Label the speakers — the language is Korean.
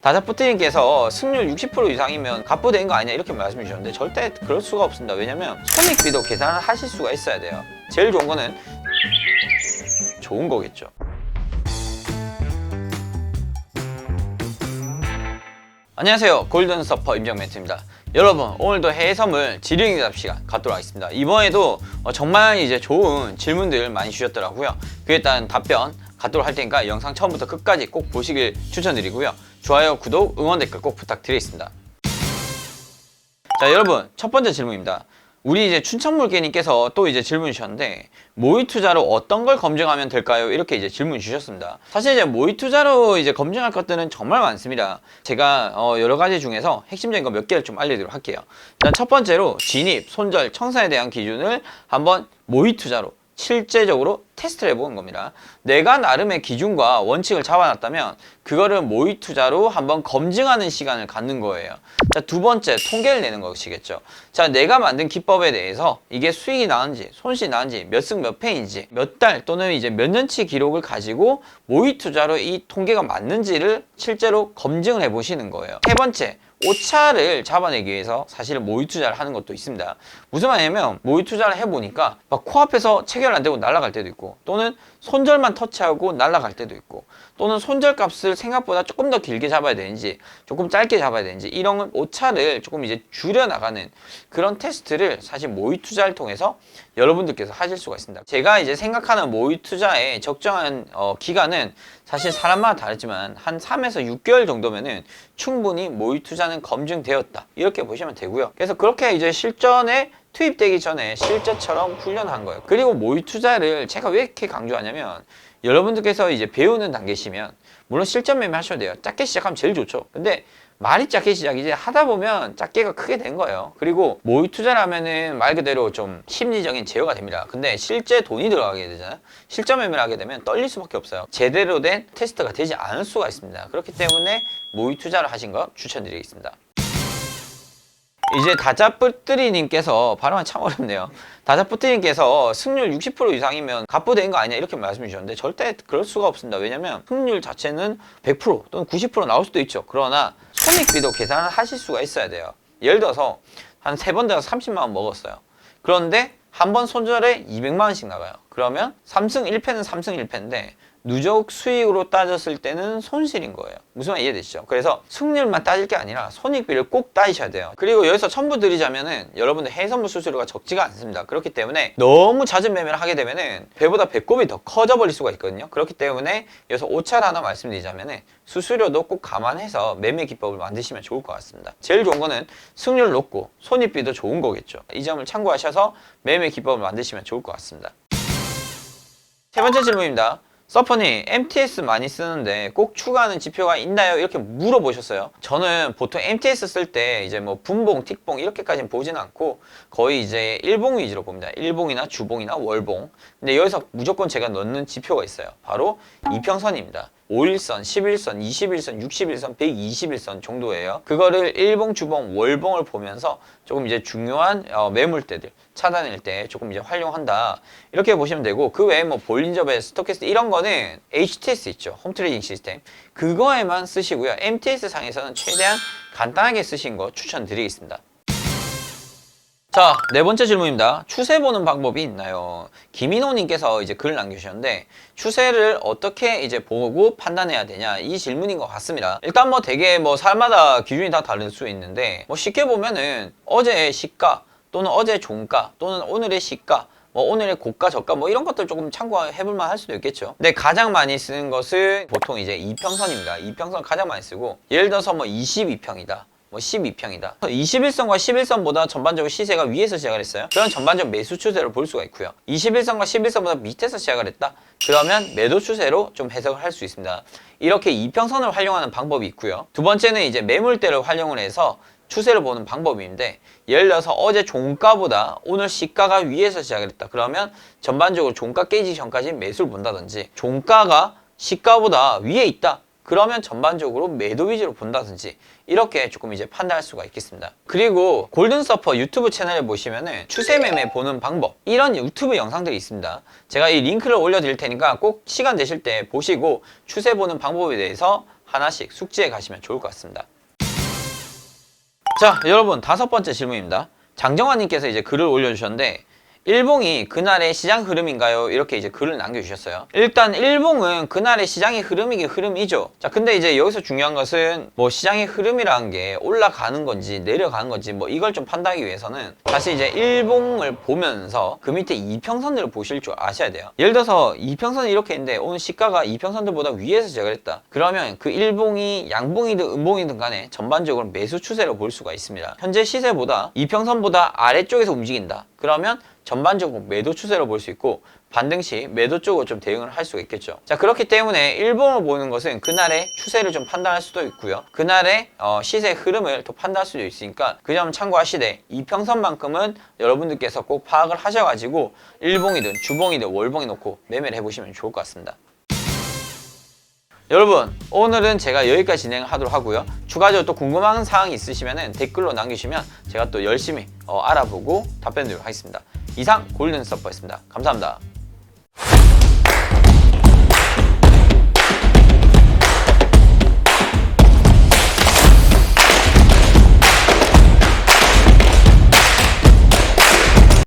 Speaker 1: 다자뿌트님께서 승률 60% 이상이면 갑부대인 거 아니냐 이렇게 말씀해 주셨는데 절대 그럴 수가 없습니다. 왜냐면 손익비도 계산을 하실 수가 있어야 돼요. 제일 좋은 거는 좋은 거겠죠. 안녕하세요, 골든서퍼 임정멘트입니다. 여러분, 오늘도 해외 선물 질의응답 시간 갖도록 하겠습니다. 이번에도 정말 이제 좋은 질문들 많이 주셨더라고요. 그에 따른 답변 갖도록 할 테니까 영상 처음부터 끝까지 꼭 보시길 추천드리고요. 좋아요, 구독, 응원 댓글 꼭 부탁드리겠습니다. 자, 여러분, 첫 번째 질문입니다. 우리 이제 춘천물개님께서 또 이제 질문 주셨는데, 모의 투자로 어떤 걸 검증하면 될까요? 이렇게 이제 질문 주셨습니다. 사실 이제 모의 투자로 이제 검증할 것들은 정말 많습니다. 제가 여러 가지 중에서 핵심적인 거 몇 개를 좀 알려드리도록 할게요. 일단 첫 번째로 진입, 손절, 청산에 대한 기준을 한번 모의 투자로 실제적으로 테스트를 해보는 겁니다. 내가 나름의 기준과 원칙을 잡아놨다면 그거를 모의 투자로 한번 검증하는 시간을 갖는 거예요. 자, 두 번째, 통계를 내는 것이겠죠. 자, 내가 만든 기법에 대해서 이게 수익이 나는지 손실이 나는지 몇 승 몇 패인지 몇 달 또는 이제 몇 년치 기록을 가지고 모의 투자로 이 통계가 맞는지를 실제로 검증을 해보시는 거예요. 세 번째, 오차를 잡아내기 위해서 사실 모의 투자를 하는 것도 있습니다. 무슨 말이냐면 모의 투자를 해보니까 막 코앞에서 체결 안 되고 날아갈 때도 있고, 또는 손절만 터치하고 날아갈 때도 있고, 또는 손절 값을 생각보다 조금 더 길게 잡아야 되는지 조금 짧게 잡아야 되는지 이런 오차를 조금 이제 줄여나가는 그런 테스트를 사실 모의 투자를 통해서 여러분들께서 하실 수가 있습니다. 제가 이제 생각하는 모의 투자의 적정한 기간은 사실 사람마다 다르지만 한 3에서 6개월 정도면은 충분히 모의 투자는 검증되었다, 이렇게 보시면 되고요. 그래서 그렇게 이제 실전에 투입되기 전에 실전처럼 훈련한 거예요. 그리고 모의 투자를 제가 왜 이렇게 강조하냐면, 여러분들께서 이제 배우는 단계시면 물론 실전 매매 하셔도 돼요. 작게 시작하면 제일 좋죠. 근데 말이 작게 시작이지 하다 보면 작게가 크게 된 거예요. 그리고 모의 투자를 하면은 말 그대로 좀 심리적인 제어가 됩니다. 근데 실제 돈이 들어가게 되잖아요. 실전 매매를 하게 되면 떨릴 수밖에 없어요. 제대로 된 테스트가 되지 않을 수가 있습니다. 그렇기 때문에 모의 투자를 하신 거 추천드리겠습니다. 이제 다자뿌뜨리님께서 발음이 참 어렵네요. 다자뿌뜨리님께서 승률 60% 이상이면 갑부대인 거 아니냐 이렇게 말씀해 주셨는데 절대 그럴 수가 없습니다. 왜냐면 승률 자체는 100% 또는 90% 나올 수도 있죠. 그러나 손익비도 계산을 하실 수가 있어야 돼요. 예를 들어서 한 3번 들어서 30만 원 먹었어요. 그런데 한 번 손절에 200만 원씩 나가요. 그러면 3승 1패는 3승 1패인데 누적 수익으로 따졌을 때는 손실인 거예요. 무슨 말 이해되시죠? 그래서 승률만 따질 게 아니라 손익비를 꼭 따지셔야 돼요. 그리고 여기서 첨부 드리자면은 여러분들 해외 선물 수수료가 적지가 않습니다. 그렇기 때문에 너무 잦은 매매를 하게 되면은 배보다 배꼽이 더 커져 버릴 수가 있거든요. 그렇기 때문에 여기서 오차를 하나 말씀드리자면은 수수료도 꼭 감안해서 매매 기법을 만드시면 좋을 것 같습니다. 제일 좋은 거는 승률 높고 손익비도 좋은 거겠죠. 이 점을 참고하셔서 매매 기법을 만드시면 좋을 것 같습니다. 세 번째 질문입니다. 서퍼님, MTS 많이 쓰는데 꼭 추가하는 지표가 있나요? 이렇게 물어보셨어요. 저는 보통 MTS 쓸 때 이제 뭐 분봉, 틱봉 이렇게까지는 보지는 않고 거의 이제 일봉 위주로 봅니다. 일봉이나 주봉이나 월봉. 근데 여기서 무조건 제가 넣는 지표가 있어요. 바로 이평선입니다. 5일선, 11선, 21선, 61선, 121선 정도예요. 그거를 일봉, 주봉, 월봉을 보면서 조금 이제 중요한 매물대들 찾아낼 때 조금 이제 활용한다, 이렇게 보시면 되고, 그 외에 뭐 볼린저벨, 스토캐스트 이런 거는 HTS 있죠. 홈 트레이딩 시스템. 그거에만 쓰시고요. MTS 상에서는 최대한 간단하게 쓰신 거 추천드리겠습니다. 자, 네 번째 질문입니다. 추세 보는 방법이 있나요? 김인호님께서 이제 글을 남겨주셨는데, 추세를 어떻게 이제 보고 판단해야 되냐, 이 질문인 것 같습니다. 일단 뭐 되게 뭐 사람마다 기준이 다 다를 수 있는데, 뭐 쉽게 보면은 어제의 시가 또는 어제의 종가 또는 오늘의 시가, 뭐 오늘의 고가 저가 뭐 이런 것들 조금 참고해볼 만 할 수도 있겠죠. 근데 가장 많이 쓰는 것은 보통 이제 이평선입니다. 이평선 가장 많이 쓰고, 예를 들어서 뭐 22평이다. 뭐 12평이다. 21선과 11선보다 전반적으로 시세가 위에서 시작을 했어요. 그럼 전반적 매수 추세를 볼 수가 있고요. 21선과 11선보다 밑에서 시작을 했다. 그러면 매도 추세로 좀 해석을 할 수 있습니다. 이렇게 이평선을 활용하는 방법이 있고요. 두 번째는 이제 매물대를 활용을 해서 추세를 보는 방법인데, 예를 들어서 어제 종가보다 오늘 시가가 위에서 시작을 했다. 그러면 전반적으로 종가 깨지기 전까지 매수를 본다든지, 종가가 시가보다 위에 있다. 그러면 전반적으로 매도 위주로 본다든지, 이렇게 조금 이제 판단할 수가 있겠습니다. 그리고 골든서퍼 유튜브 채널에 보시면은 추세 매매 보는 방법, 이런 유튜브 영상들이 있습니다. 제가 이 링크를 올려드릴 테니까 꼭 시간 되실 때 보시고 추세 보는 방법에 대해서 하나씩 숙지해 가시면 좋을 것 같습니다. 자, 여러분 5번째 질문입니다. 장정환님께서 이제 글을 올려주셨는데 일봉이 그날의 시장 흐름인가요? 이렇게 이제 글을 남겨주셨어요. 일단 일봉은 그날의 시장의 흐름이긴 흐름이죠. 자, 근데 이제 여기서 중요한 것은 뭐 시장의 흐름이라는 게 올라가는 건지 내려가는 건지 뭐 이걸 좀 판단하기 위해서는 사실 이제 일봉을 보면서 그 밑에 이평선들을 보실 줄 아셔야 돼요. 예를 들어서 이평선이 이렇게 있는데 오늘 시가가 이평선들보다 위에서 제가 했다. 그러면 그 일봉이 양봉이든 음봉이든 간에 전반적으로 매수 추세로 볼 수가 있습니다. 현재 시세보다 이평선보다 아래쪽에서 움직인다. 그러면 전반적으로 매도 추세로 볼 수 있고 반등시 매도 쪽으로 좀 대응을 할 수가 있겠죠. 자, 그렇기 때문에 일봉을 보는 것은 그날의 추세를 좀 판단할 수도 있고요. 그날의 시세 흐름을 또 판단할 수도 있으니까 그 점 참고하시되 이평선만큼은 여러분들께서 꼭 파악을 하셔가지고 일봉이든 주봉이든 월봉이 놓고 매매를 해보시면 좋을 것 같습니다. 여러분, 오늘은 제가 여기까지 진행하도록 하고요. 추가적으로 또 궁금한 사항이 있으시면 댓글로 남기시면 제가 또 열심히 알아보고 답변 드리도록 하겠습니다. 이상 골든서퍼였습니다. 감사합니다.